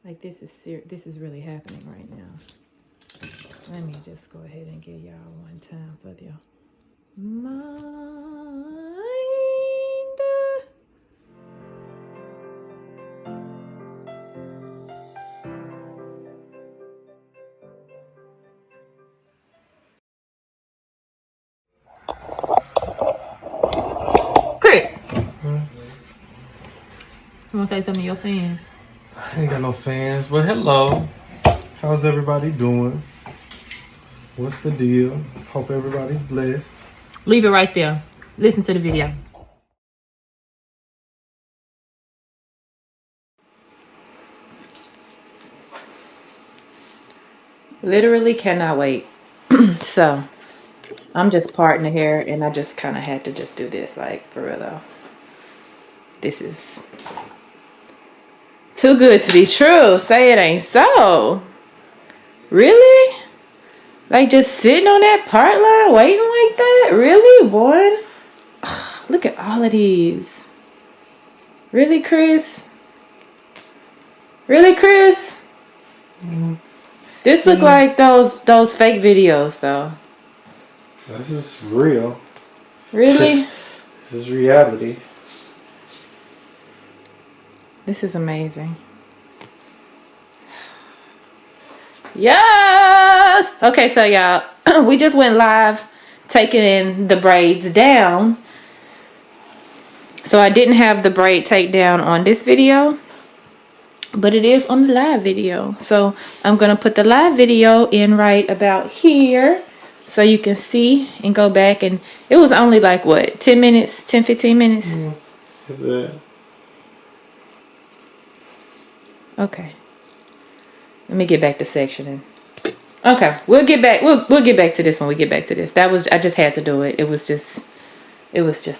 Like this is really happening right now. Let me just go ahead and give y'all one time for your mind. Chris, you want to say something to your fans? I ain't got no fans, but hello. How's everybody doing? What's the deal? Hope everybody's blessed. Leave it right there. Listen to the video. Literally cannot wait. So, I'm just parting the hair and I just kind of had to just do this, like, for real though. This is too good to be true. Say it ain't so. Really? Like just sitting on that part line waiting like that? Really, boy? Look at all of these. Really, Chris? Really, Chris? This look like those fake videos though. This is real. Really? This is reality. This is amazing. Yes! Okay, so y'all, we just went live taking the braids down. So I didn't have the braid takedown on this video, but it is on the live video. So I'm going to put the live video in right about here so you can see and go back. And it was only like, what, 10 minutes, 10, 15 minutes? Okay. Let me get back to sectioning. Okay, we'll get back. We'll get back to this when we get back to this. I just had to do it. It was just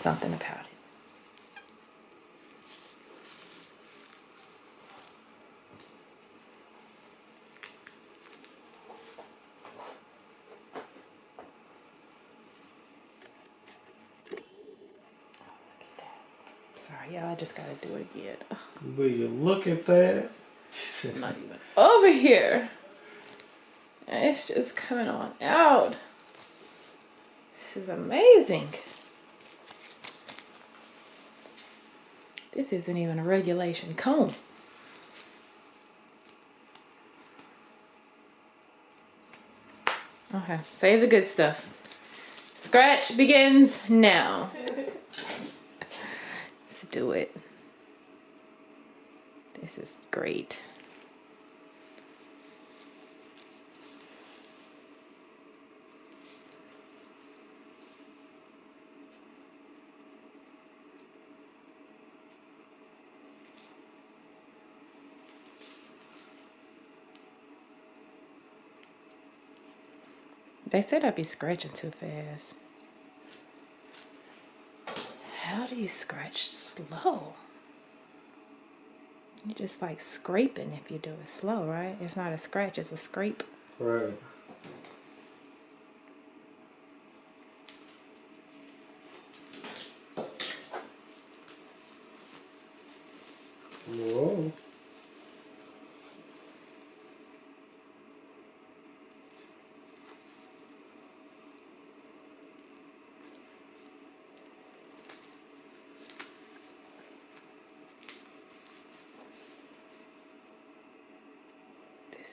something about it. Sorry, y'all. I just gotta do it again. Will you look at that? Not even over here. It's just coming on out. This is amazing. This isn't even a regulation comb. Okay, save the good stuff. Scratch begins now. Let's do it. This is great. They said I'd be scratching too fast. How do you scratch slow? You're just like scraping if you do it slow, right? It's not a scratch, it's a scrape. Right. Whoa.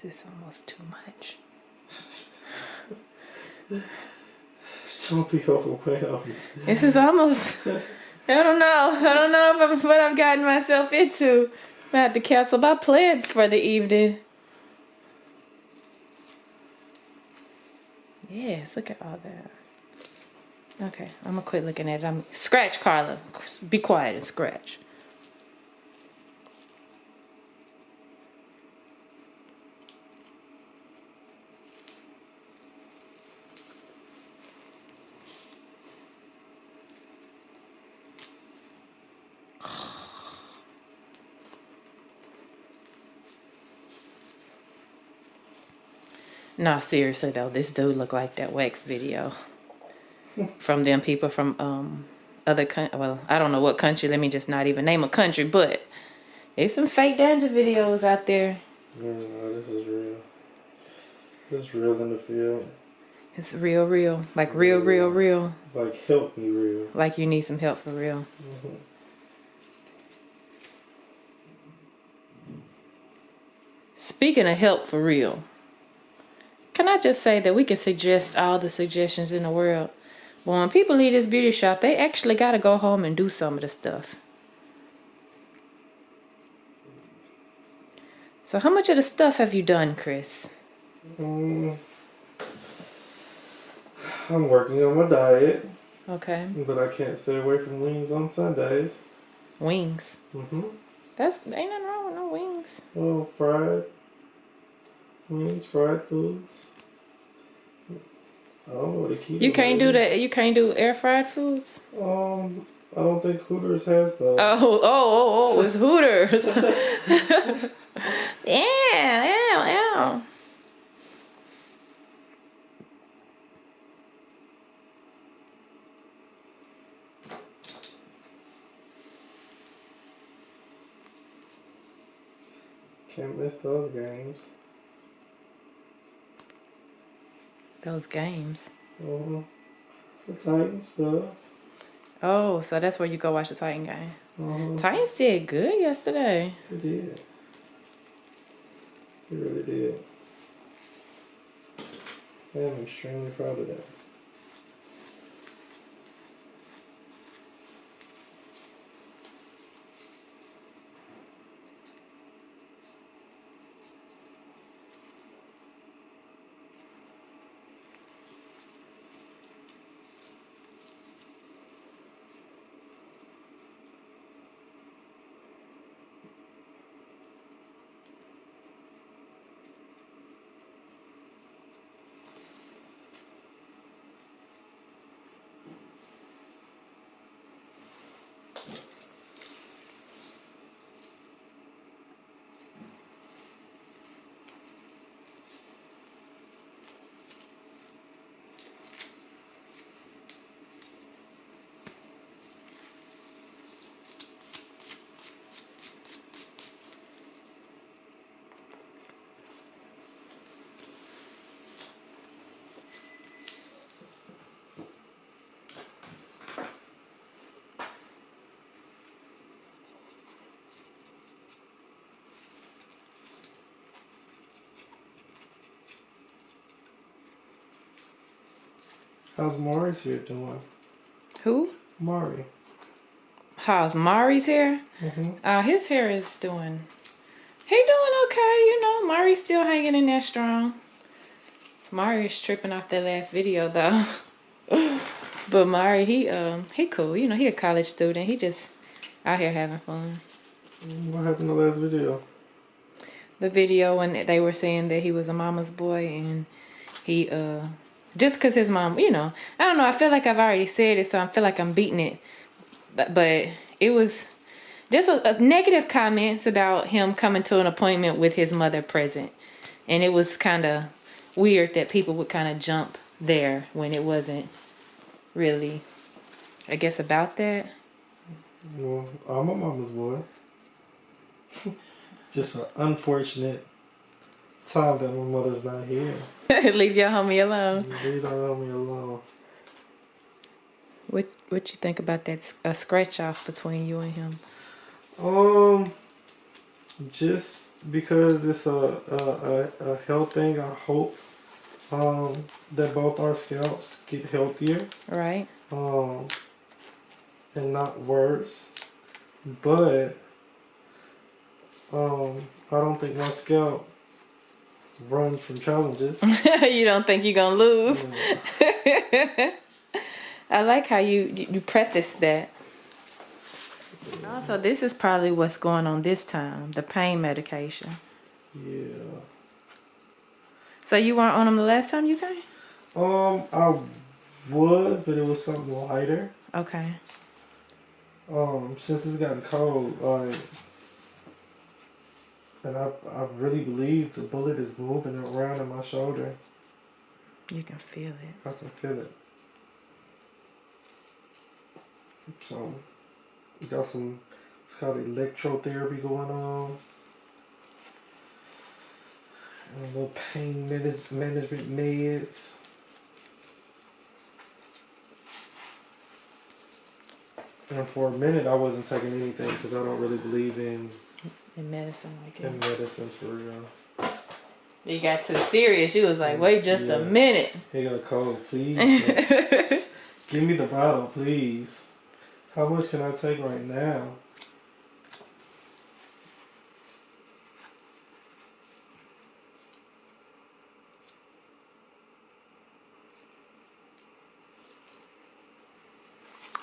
This is almost too much. Don't be overwhelmed. This is almost, I don't know what I've gotten myself into. I have to cancel my plans for the evening. Yes, look at all that. Okay, I'm gonna quit looking at it. Scratch, Carla. Be quiet and scratch. Nah, seriously though, this dude look like that wax video from them people from other country. Well, I don't know what country. Let me just not even name a country, but there's some fake Dandruff videos out there. No, this is real. This is real in the field. It's real, real. Like real, real, real. Like help me real. Like you need some help for real. Mm-hmm. Speaking of help for real, can I just say that we can suggest all the suggestions in the world, but when people leave this beauty shop, they actually got to go home and do some of the stuff. So how much of the stuff have you done, Chris? I'm working on my diet. Okay. But I can't stay away from wings on Sundays. Wings. Mm-hmm. Ain't nothing wrong with no wings. Oh, fried wings, fried foods. I don't know what to keep. You can't do that. You can't do air fried foods. I don't think Hooters has those. Oh! It's Hooters. Yeah. Can't miss those games. Those games. Mm-hmm. The Titans stuff. Oh, so that's where you go watch the Titan game. Mm-hmm. Titans did good yesterday. They did. They really did. I am extremely proud of that. How's Mari's hair doing? Who? Mari. How's Mari's hair? Mm-hmm. His hair is doing. He doing okay, you know. Mari's still hanging in there strong. Mari is tripping off that last video though. But Mari, he cool. You know, he a college student. He just out here having fun. What happened in the last video? The video when they were saying that he was a mama's boy and he just cause his mom, you know, I don't know. I feel like I've already said it, so I feel like I'm beating it. But it was just a negative comments about him coming to an appointment with his mother present, and it was kind of weird that people would kind of jump there when it wasn't really, I guess, about that. Well, I'm a mama's boy. Just an unfortunate time that my mother's not here. Leave your homie alone. Leave that on me alone. What you think about that a scratch off between you and him? Just because it's a health thing, I hope that both our scalps get healthier. Right. And not worse. But I don't think my scalp runs from challenges. You don't think you're gonna lose? Yeah. I like how you preface that. Also, this is probably what's going on this time, the pain medication. Yeah. So you weren't on them the last time you came? I was, but it was something lighter. Okay. Since it's gotten cold, like, and I really believe the bullet is moving around in my shoulder. You can feel it. I can feel it. So, we got some, it's called electrotherapy going on. A little pain management meds. And for a minute, I wasn't taking anything because I don't really believe in medicine like in that. medicines for real. You got too serious. You was like, wait just a minute. He got a cold, please. Give me the bottle, please. How much can I take right now?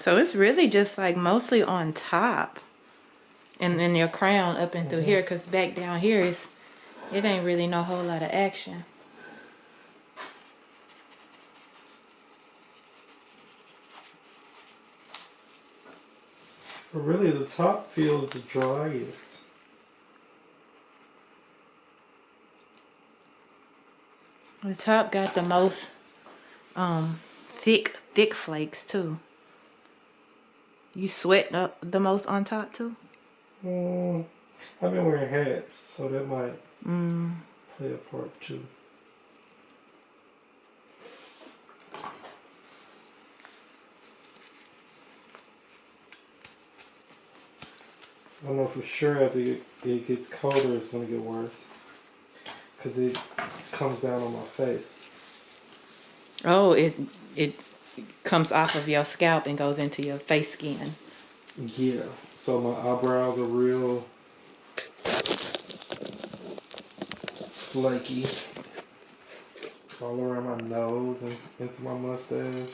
So it's really just like mostly on top and then your crown up and through here, because back down here it ain't really no whole lot of action. But really, the top feels the driest. The top got the most thick flakes too. You sweat the most on top too? I've been wearing hats, so that might play a part too. I don't know for sure as it gets colder, it's going to get worse. Because it comes down on my face. Oh, it comes off of your scalp and goes into your face skin. Yeah. So my eyebrows are real flaky. All around my nose and into my mustache.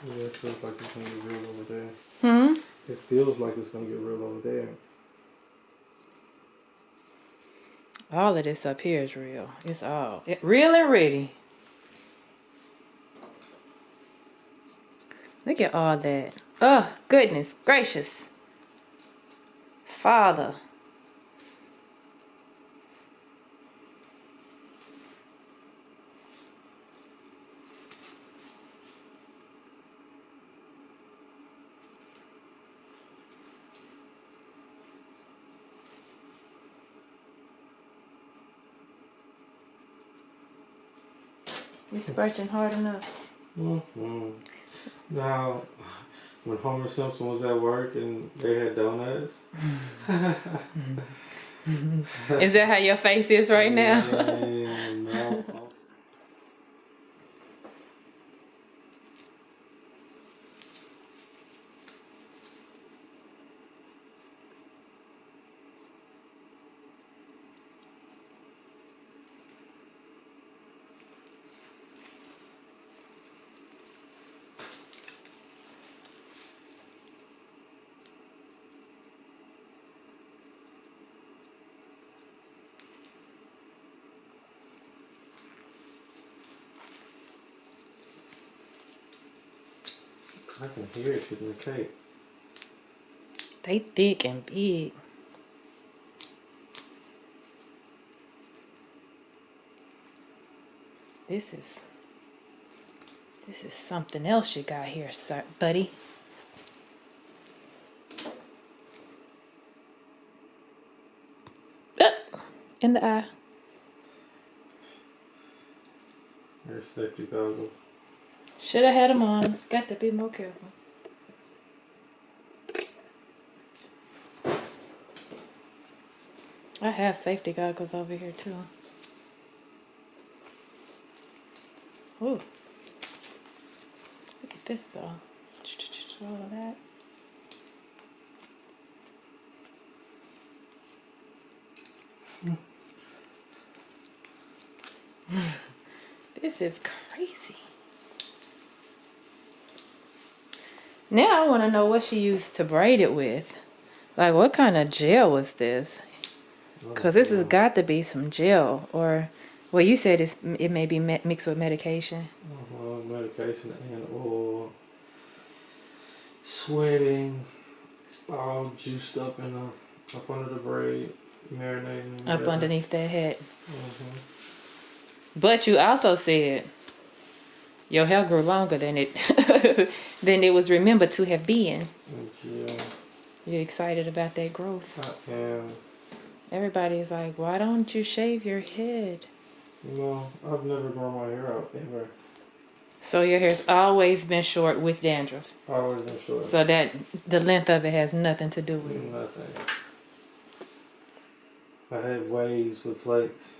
Yeah, it feels like it's gonna get real over there. It feels like it's gonna get real over there. All of this up here is real. It's all real and ready. Look at all that. Oh, goodness gracious. Father. You scratching hard enough? Now, when Homer Simpson was at work and they had donuts. Is that how your face is right now? Yeah, no. I can hear it getting the cake. They thick and big. This is something else you got here, sir, buddy. In the eye. There's safety goggles. Should have had them on. Got to be more careful. I have safety goggles over here too. Ooh. Look at this though. All of that. This is crazy. Now I want to know what she used to braid it with. Like, what kind of gel was this? Cause this has got to be some gel, or, well, you said it may be mixed with medication. Medication and oil. Sweating, all juiced up up under the braid, marinating. Up Whatever. underneath that head. But you also said your hair grew longer than it than it was remembered to have been. Yeah. You excited about that growth? I am. Everybody's like, why don't you shave your head? No, I've never grown my hair out ever. So your hair's always been short with dandruff. Always been short. So that the length of it has nothing to do with it. Nothing. I had waves with flakes.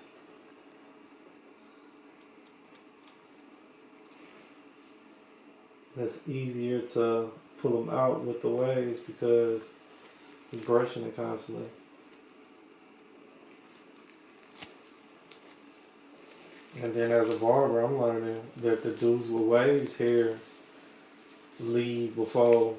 It's easier to pull them out with the waves because you're brushing it constantly. And then as a barber, I'm learning that the dudes with waves here leave before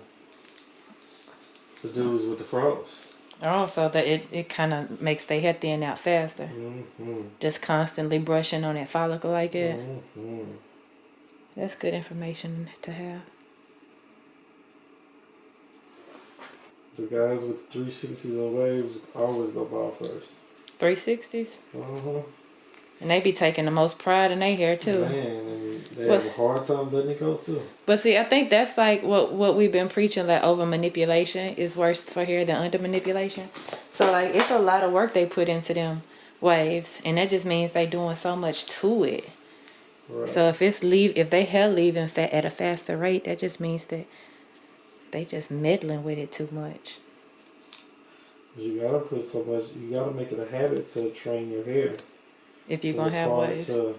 the dudes with the froze. Oh, so that it kind of makes their hair thin out faster. Mm-hmm. Just constantly brushing on that follicle like that. Mm-hmm. That's good information to have. The guys with 360s and waves always go bald first. 360s? Uh-huh. And they be taking the most pride in their hair too. Man, and they have a hard time letting it go too. But see, I think that's like what we've been preaching, like over manipulation is worse for hair than under manipulation. So like it's a lot of work they put into them waves, and that just means they doing so much to it. Right. So if they hair leaving at a faster rate, that just means that they just meddling with it too much. You gotta put so much. You gotta make it a habit to train your hair. If you're gonna have waves, to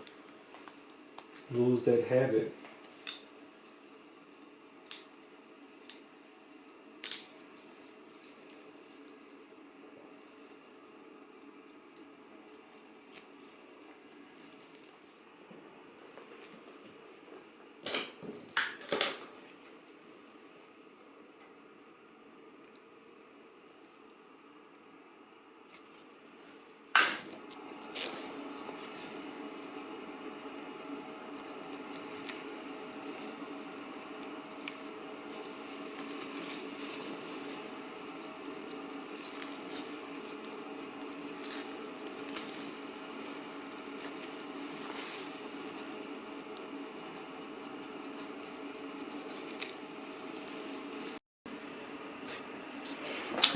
lose that habit.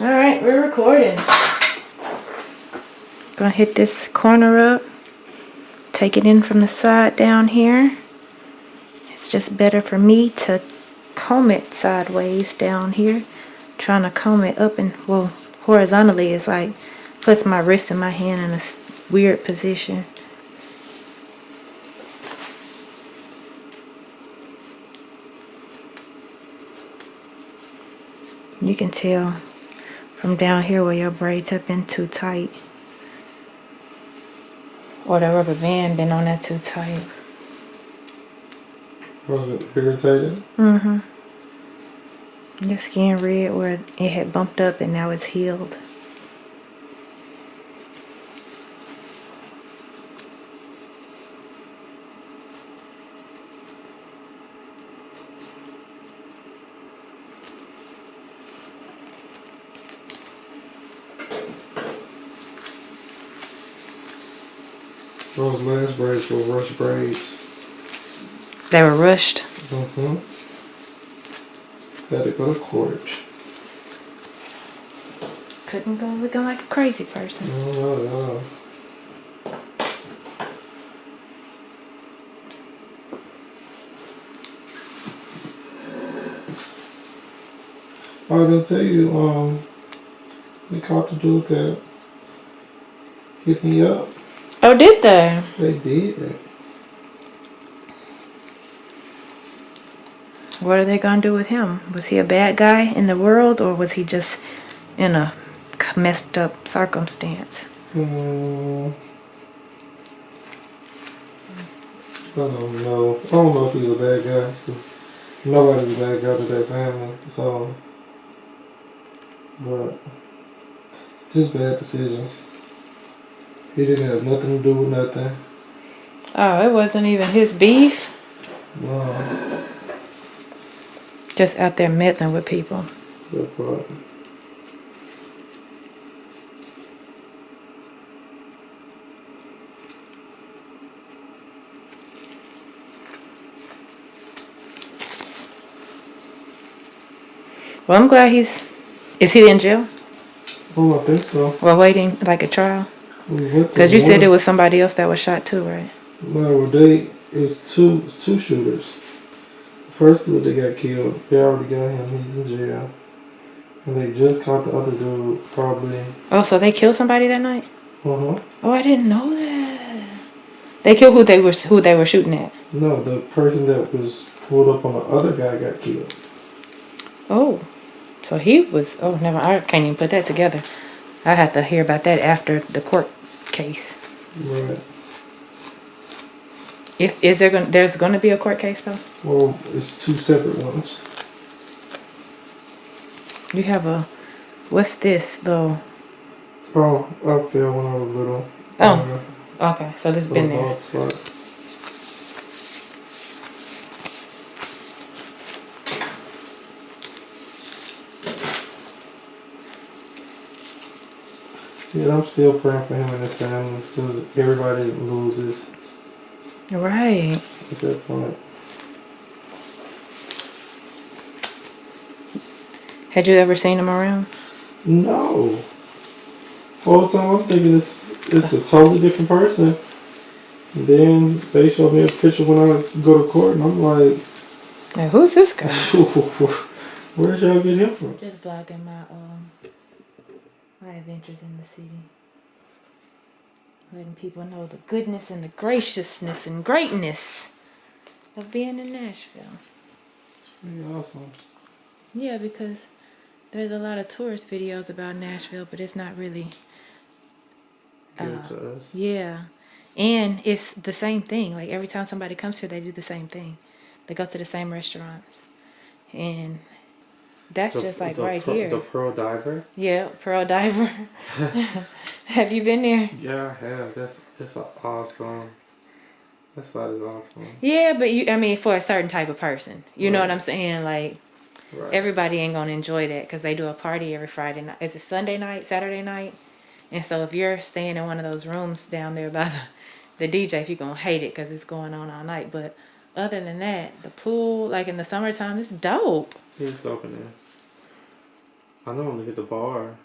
all right, we're recording. Gonna hit this corner up, take it in from the side down here. It's just better for me to comb it sideways down here. Trying to comb it up and, well, horizontally is like puts my wrist and my hand in a weird position. You can tell from down here where your braids have been too tight, or the rubber band been on that too tight. Was it irritated? Mm-hmm. Your skin red where it had bumped up and now it's healed. Those last braids were rush braids. They were rushed. Mm-hmm. Had to go to court. Couldn't go looking like a crazy person. No. I didn't tell you, they caught the dude that hit me up. Oh, did they? They did. What are they gonna do with him? Was he a bad guy in the world, or was he just in a messed up circumstance? I don't know. I don't know if he's a bad guy. Nobody's a bad guy to their family. So, but just bad decisions. He didn't have nothing to do with nothing. Oh, it wasn't even his beef. No, Just out there meddling with people. that part. Well, I'm glad is he in jail? Oh, I think so. Or waiting like a trial? We went to Because you said one. it was somebody else that was shot too, right? No, it was two shooters. First dude they got killed. They already got him. He's in jail. And they just caught the other dude, probably. Oh, so they killed somebody that night? Uh-huh. Oh, I didn't know that. They killed who they were shooting at. No, the person that was pulled up on the other guy got killed. Oh, so he was. Oh, never. I can't even put that together. I have to hear about that after the court case. Right. There's gonna be a court case though. Well, it's two separate ones. You have what's this though? Oh, I fell when I was little. Oh, okay. So this has been there. Dog spot. Yeah, I'm still praying for him and his family because everybody loses Right. at that point. Had you ever seen him around? No. All the time I'm thinking it's a totally different person. And then they showed me a picture when I go to court and I'm like, Now, who's this guy? where did y'all get him from? Just vlogging my adventures in the city. Letting people know the goodness and the graciousness and greatness of being in Nashville. It's pretty awesome. Yeah, because there's a lot of tourist videos about Nashville, but it's not really. Good to us. Yeah. And it's the same thing. Like every time somebody comes here, they do the same thing. They go to the same restaurants. And that's just like right here. The Pearl Diver? Yeah, Pearl Diver. Have you been there? Yeah, I have. That's awesome. That spot is awesome. Yeah, but I mean, for a certain type of person. You know Right. what I'm saying? Like, Right. everybody ain't going to enjoy that because they do a party every Friday night. It's a Sunday night, Saturday night. And so if you're staying in one of those rooms down there by the DJ, you're going to hate it because it's going on all night. But other than that, the pool, like in the summertime, it's dope. It's dope in there. I normally hit the bar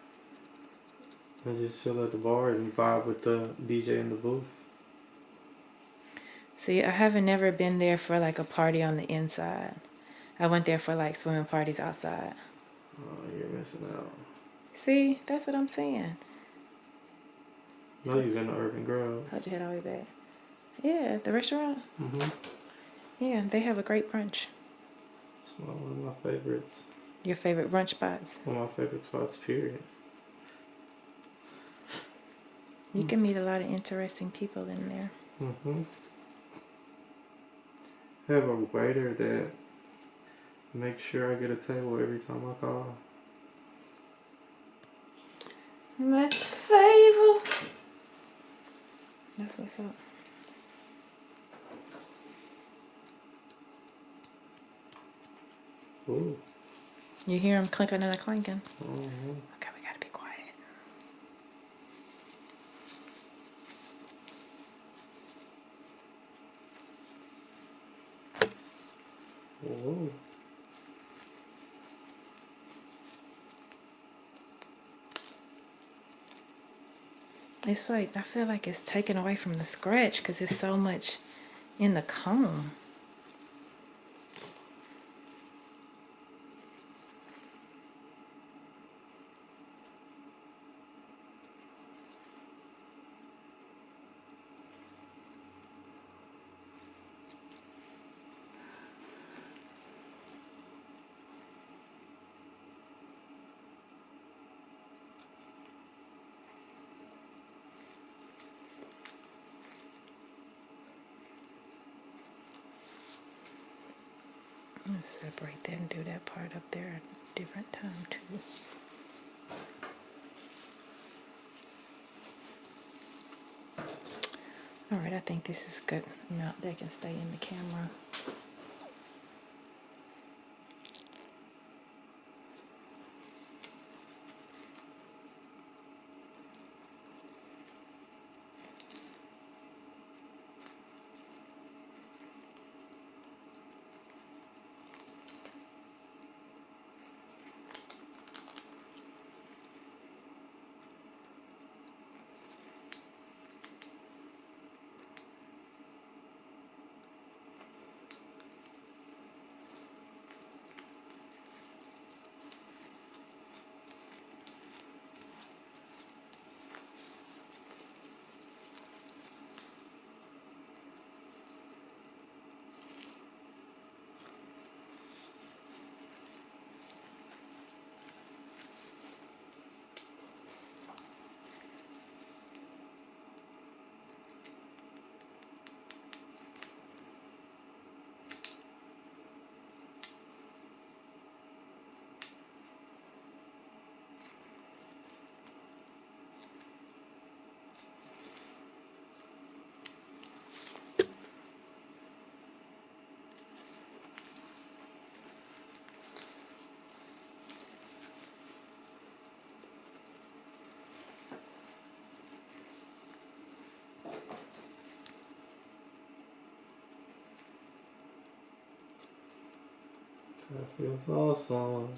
and just chill at the bar and vibe with the DJ in the booth. See, I haven't never been there for like a party on the inside. I went there for like swimming parties outside. Oh, you're missing out. See, that's what I'm saying. No, you've been to Urban Grove. How'd you head all the way back? Yeah, the restaurant. Yeah, they have a great brunch. It's one of my favorites. Your favorite brunch spots? One of my favorite spots, period. You can meet a lot of interesting people in there. I have a waiter that makes sure I get a table every time I call. That's favor. That's what's up. Ooh. You hear him clinking and a clanking? Mm-hmm. Okay, we gotta be quiet. Ooh. It's like, I feel like it's taken away from the scratch because there's so much in the comb. Let's separate that and do that part up there at a different time too. All right, I think this is good amount that can stay in the camera. That feels awesome.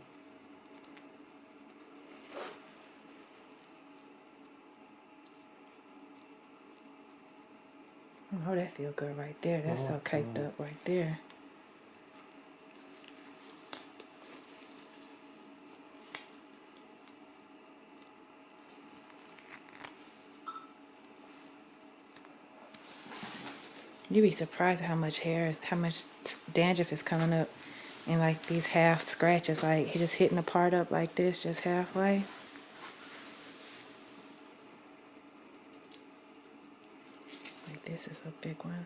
Oh, that feel good right there. That's so caked up right there. You'd be surprised how much dandruff is coming up in like these half scratches. Like he just hitting the part up like this, just halfway. Like this is a big one.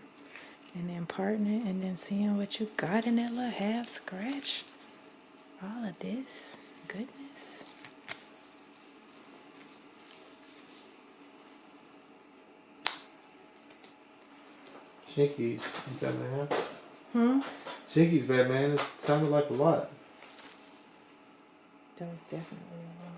And then parting it and then seeing what you got in that little half scratch. All of this goodness. Shinkies, Batman. Shinkies, Batman. It sounded like a lot. That was definitely a lot.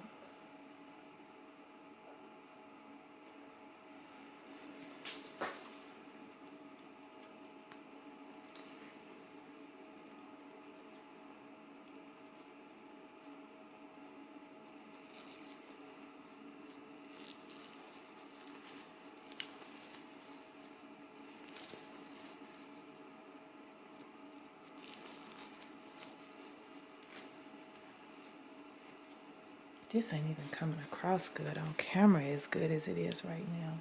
This ain't even coming across good on camera as good as it is right now.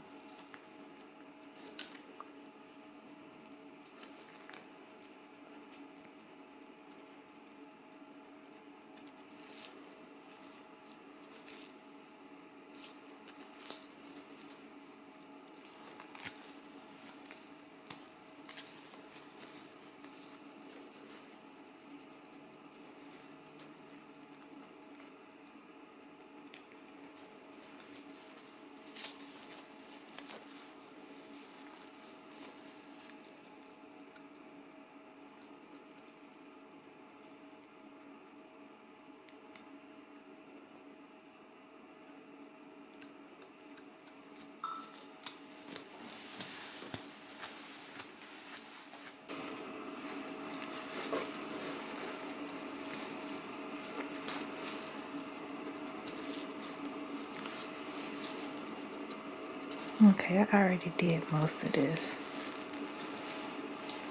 Okay, I already did most of this.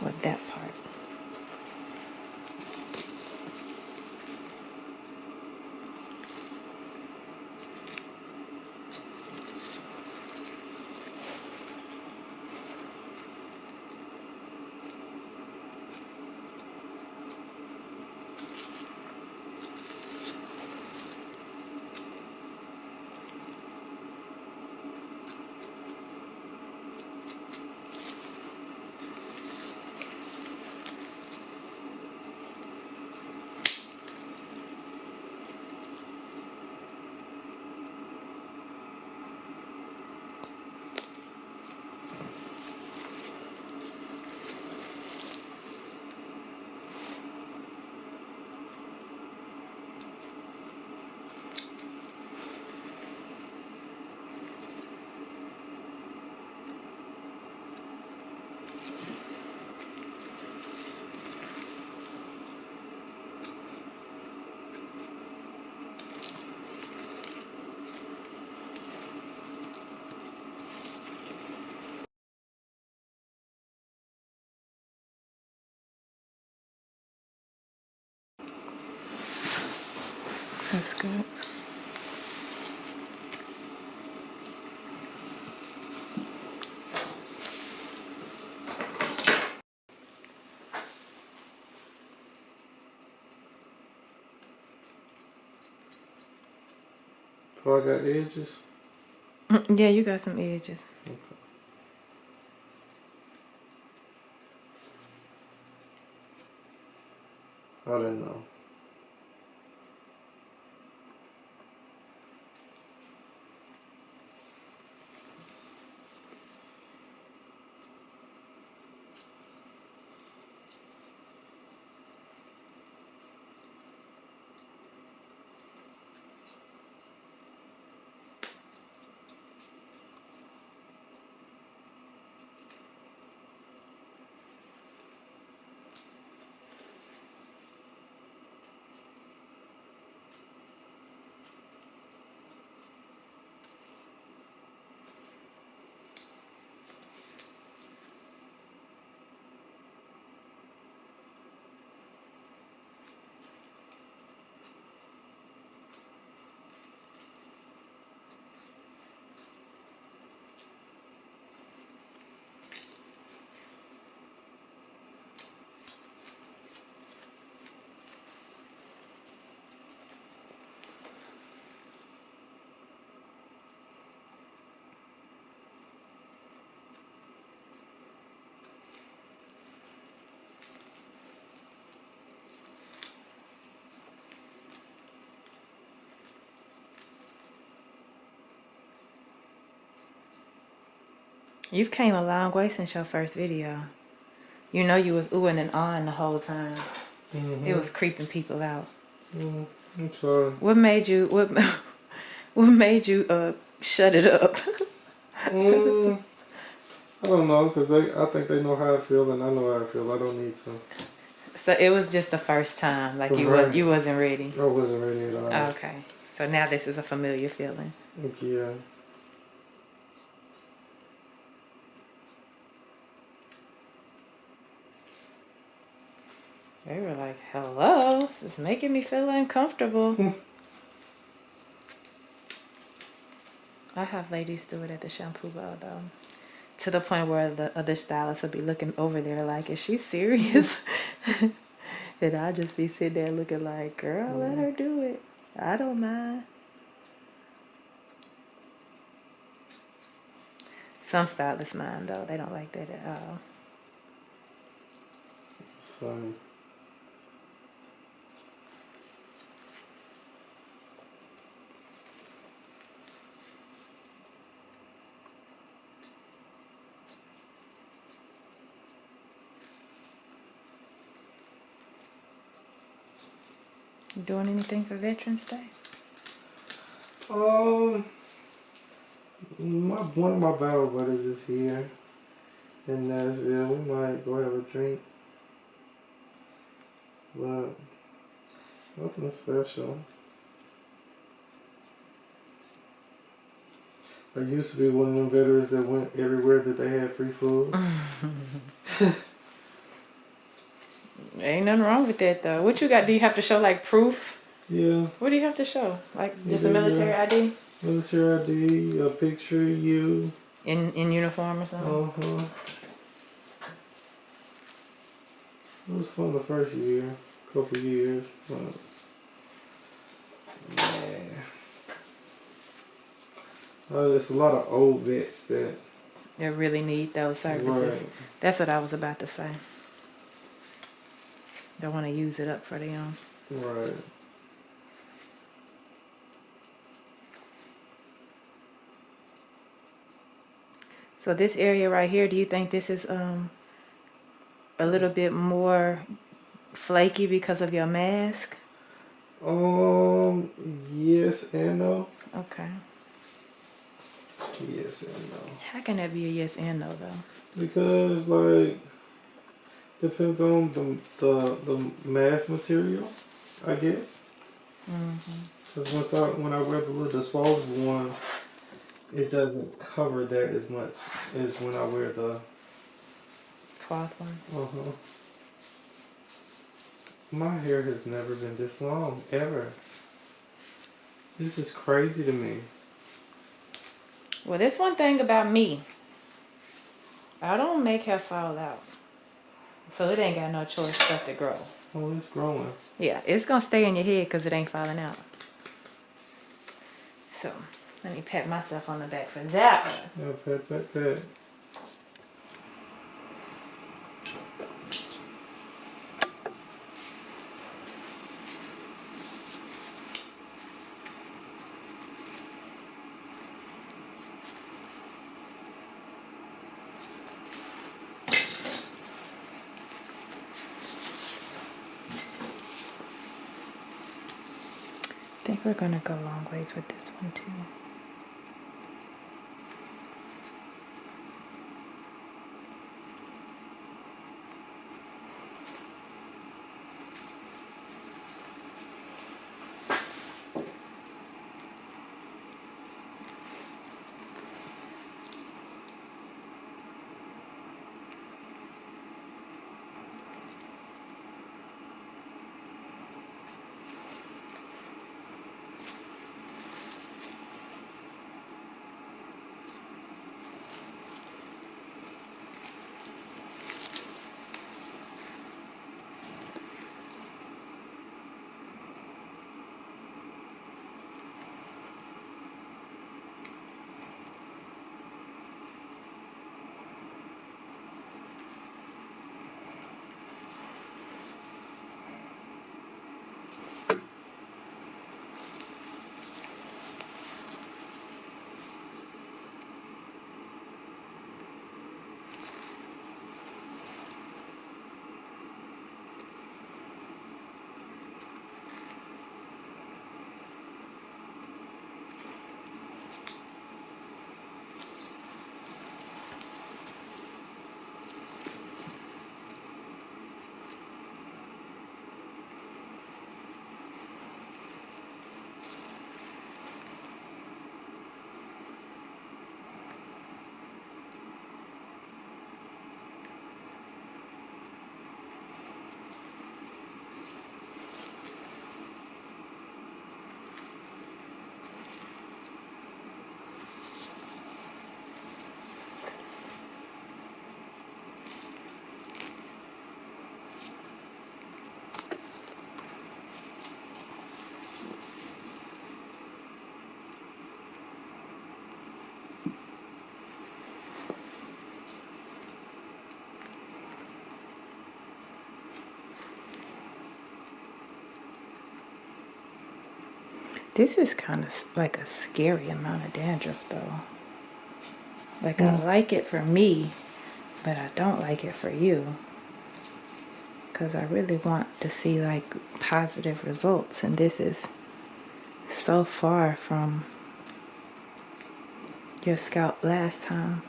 With that part. That's good. So I got edges. Yeah, you got some edges. Okay. I didn't know. You've came a long way since your first video. You know you was oohing and ahhing the whole time. Mm-hmm. It was creeping people out. I'm sorry. What made you what made you shut it up? I don't know, because I think they know how I feel, and I know how I feel. I don't need to. So it was just the first time, like you Right. you wasn't ready. I wasn't ready at all. Okay. So now this is a familiar feeling. Yeah. They were like, hello, this is making me feel uncomfortable. I have ladies do it at the shampoo bar though. To the point where the other stylists will be looking over there like, is she serious? And I'll just be sitting there looking like, girl, let her do it. I don't mind. Some stylists mind though. They don't like that at all. It's funny. You doing anything for Veterans Day? One of my battle buddies is here in Nashville. We might go have a drink, but nothing special. I used to be one of them veterans that went everywhere that they had free food. Ain't nothing wrong with that though. What you got? Do you have to show like proof? Yeah. What do you have to show? Like just a Either, military ID? Military ID, a picture of you. In uniform or something? Uh-huh. It was fun the first year, couple years, but yeah. There's a lot of old vets that They really need those services. Right. That's what I was about to say. Don't want to use it up for them. Right. So this area right here, do you think this is a little bit more flaky because of your mask? Yes and no. Okay. Yes and no. How can that be a yes and no though? Because like depends on the mask material, I guess. Because when I wear the little disposable one, it doesn't cover that as much as when I wear the Cloth one? My hair has never been this long, ever. This is crazy to me. Well, this one thing about me. I don't make hair fall out. So it ain't got no choice but to grow. Oh, it's growing. Yeah, it's gonna stay in your head because it ain't falling out. So, let me pat myself on the back for that one. Yeah, pat. I think we're gonna go long ways with this one too. This is kind of like a scary amount of dandruff though. Like I like it for me, but I don't like it for you. Because I really want to see like positive results, and this is so far from your scalp last time.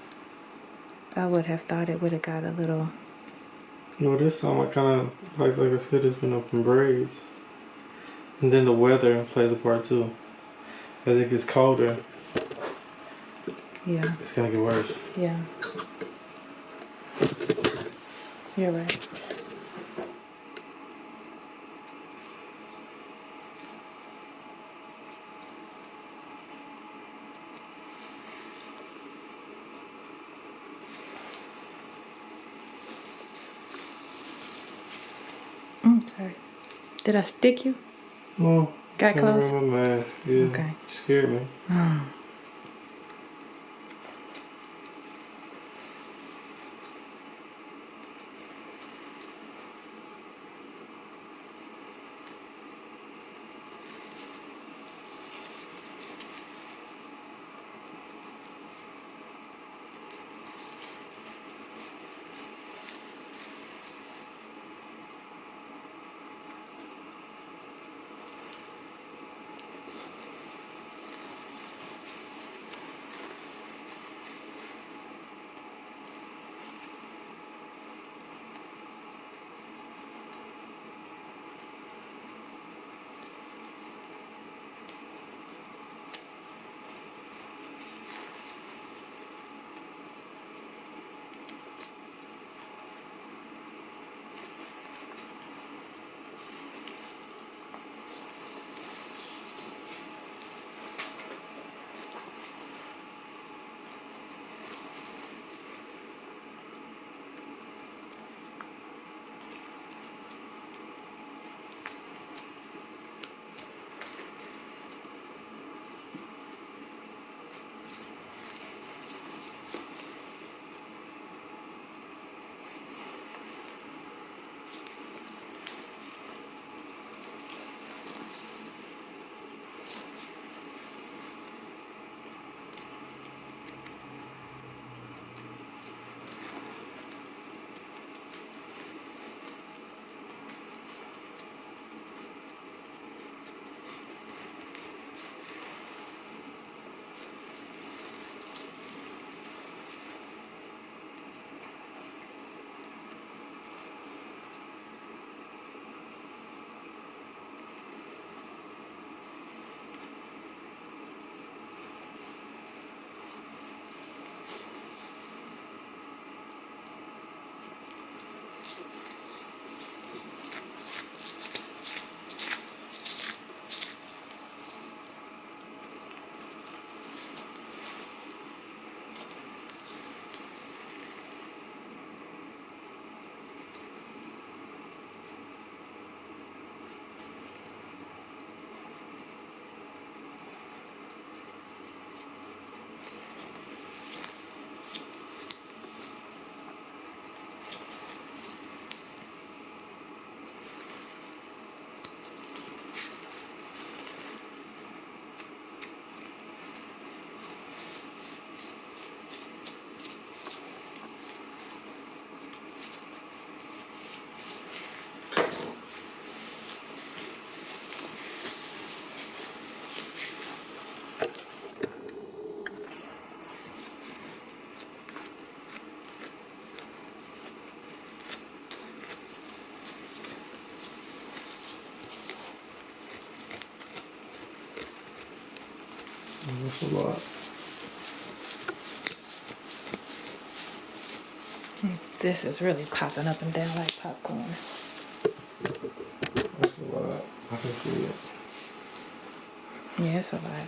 I would have thought it would have got a little. No, this time I kind of, like I said, it's been up in braids. And then the weather plays a part too. As it gets colder, Yeah. it's gonna get worse. Yeah. You're right. Sorry. Did I stick you? No. Got Can't close? wear my mask. Yeah. Okay. You scared me. That's a lot. This is really popping up and down like popcorn. That's a lot. I can see it. Yeah, it's a lot.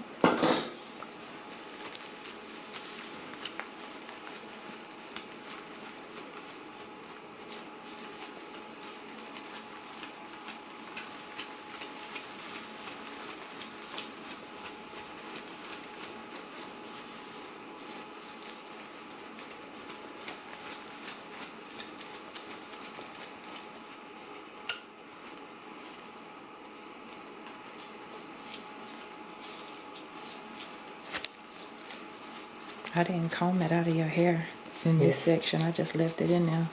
I didn't comb it out of your hair in this section. I just left it in there.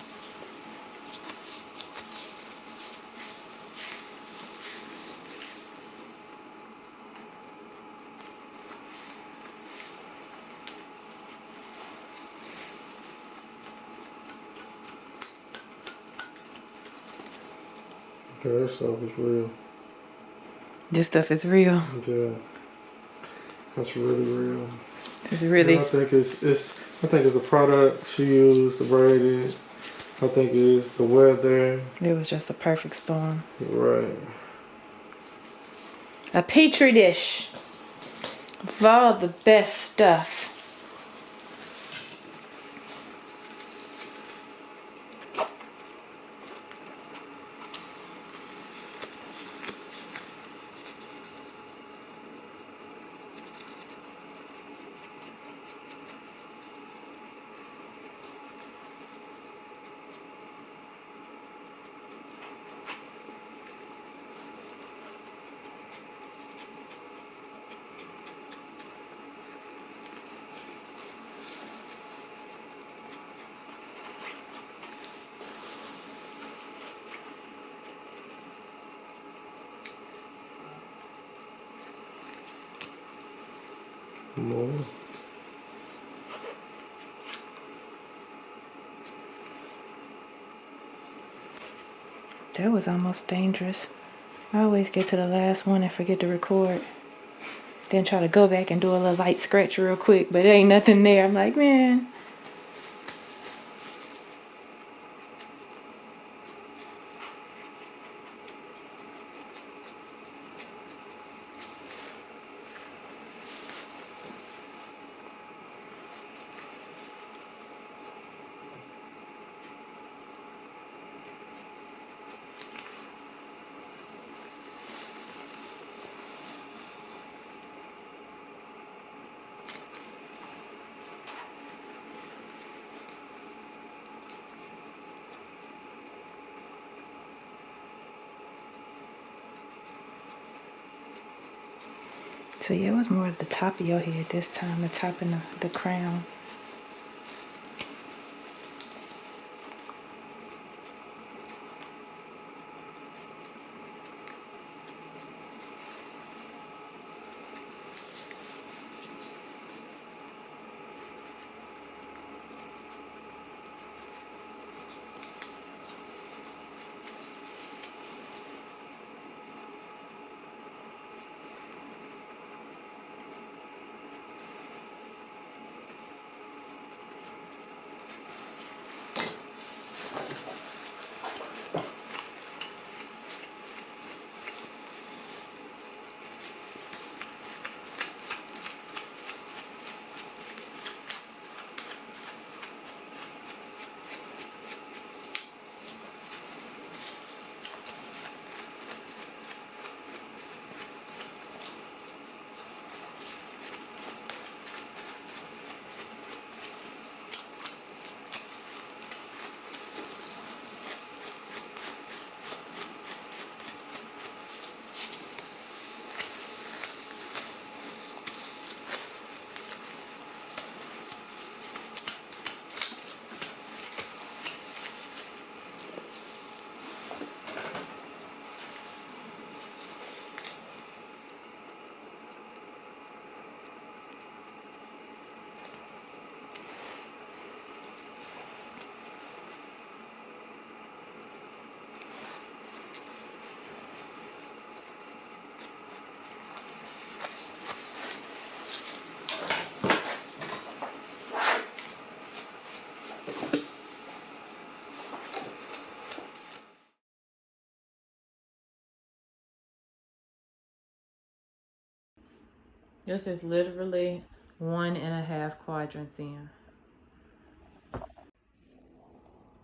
Okay, that stuff is real. This stuff is real. Yeah, that's really real. It's really. And I think it's a product she used to braid it. I think it's the weather. It was just a perfect storm. Right. A petri dish of all the best stuff. More. That was almost dangerous. I always get to the last one and forget to record. Then try to go back and do a little light scratch real quick, but there ain't nothing there. I'm like, man. So yeah, it was more at the top of your head this time, the top and the crown. This is literally 1.5 quadrants in.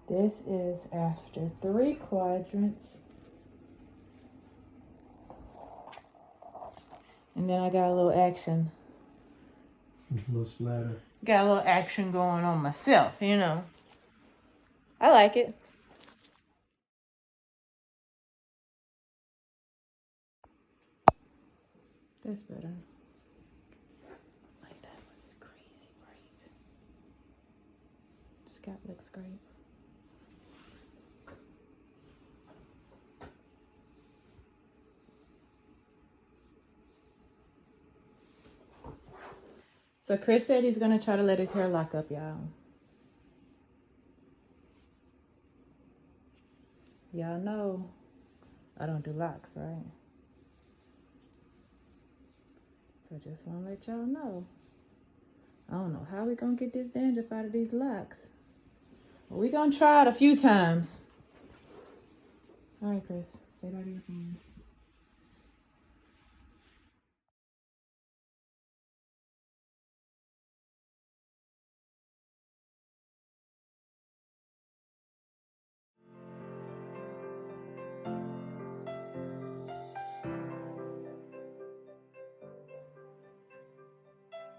This is after 3 quadrants. And then I got a little action. A little splatter. Got a little action going on myself, you know. I like it. That's better. Like that was crazy bright. Scalp looks great. So Chris said he's gonna try to let his hair lock up, y'all. Y'all know I don't do locks, right? So just wanna let y'all know. I don't know how we gonna get this dandruff out of these locks. But we gonna try it a few times. All right, Chris, say bye to your phone.